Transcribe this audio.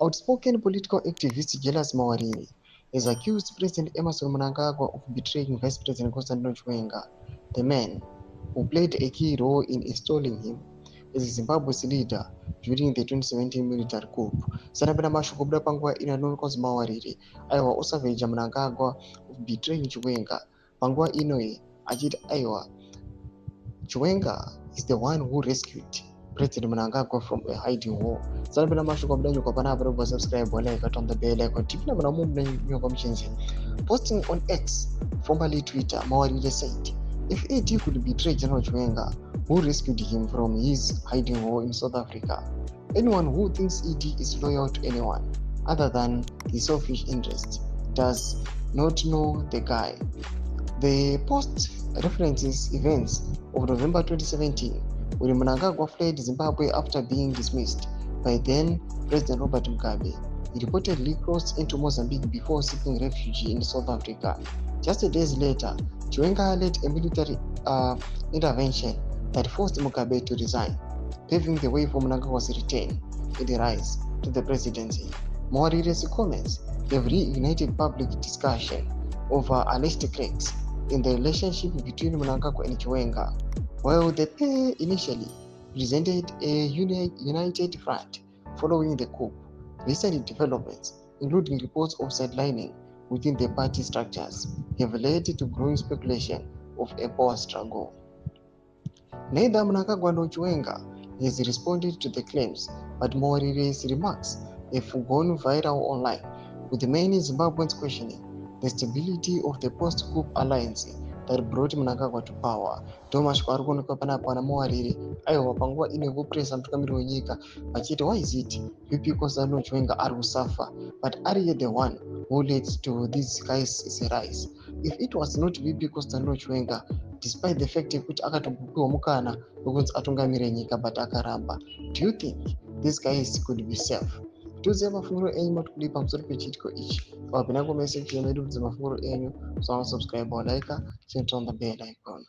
Outspoken political activist Julius Mawarire has accused President Emmerson Mnangagwa of betraying Vice President Constantino Chiwenga, the man who played a key role in installing him as Zimbabwe's leader during the 2017 military coup. Sanapena mashoko kubuda panguva ino anoonekwa Mawarire aiwa osavheja Mnangagwa of betraying Chiwenga. Panguva inoyi achiti aiwa Chiwenga is the one who rescued President Mnangagwa from a hiding hole. Sanapena mashoko kubuda nyuka panapa roba subscribe like on the bell icon. Tipina mna mumu na nyuka mchenzi. Posting on X, formerly Twitter, Mawarire said, if AD could betray General Chiwenga, who rescued him from his hiding hole in South Africa, anyone who thinks ED is loyal to anyone other than his selfish interest does not know the guy. The post references events of November 2017 when Mnangagwa fled Zimbabwe after being dismissed by then President Robert Mugabe. He reportedly crossed into Mozambique before seeking refuge in South Africa. Just days later, Chiwenga led a military intervention that forced Mugabe to resign, paving the way for Mnangagwa's return in the rise to the presidency. Mawarire's comments have reignited public discussion over alleged cracks in the relationship between Mnangagwa and Chiwenga. While the pair initially presented a united front following the coup, recent developments, including reports of sidelining within the party structures, have led to growing speculation of a power struggle. Neither Mnangagwa nor Chiwenga has responded to the claims, but Mawarire's remarks have gone viral online, with many Zimbabweans questioning the stability of the post-coup alliance that brought Mnangagwa to power. Thomas Kwarukonoka panapa na Mawarire aiwa panguva ine kupresa mutungamiri wenyika vachiti why is it VP Constantino Chiwenga ari kusuffer but ari the one who led to these guys' rise. If it was not VP Constantino Chiwenga, despite the fact kuti akatopiwa mukana wekunzi atungamire nyika but akaramba, do you think these guys could be safe? Tuziva mafunguro enyu matikudi pamusoro pechiitiko ichi. Wapinda kumessage yedu kuti mafunguro enyu, so subscribe or like, turn on the bell icon.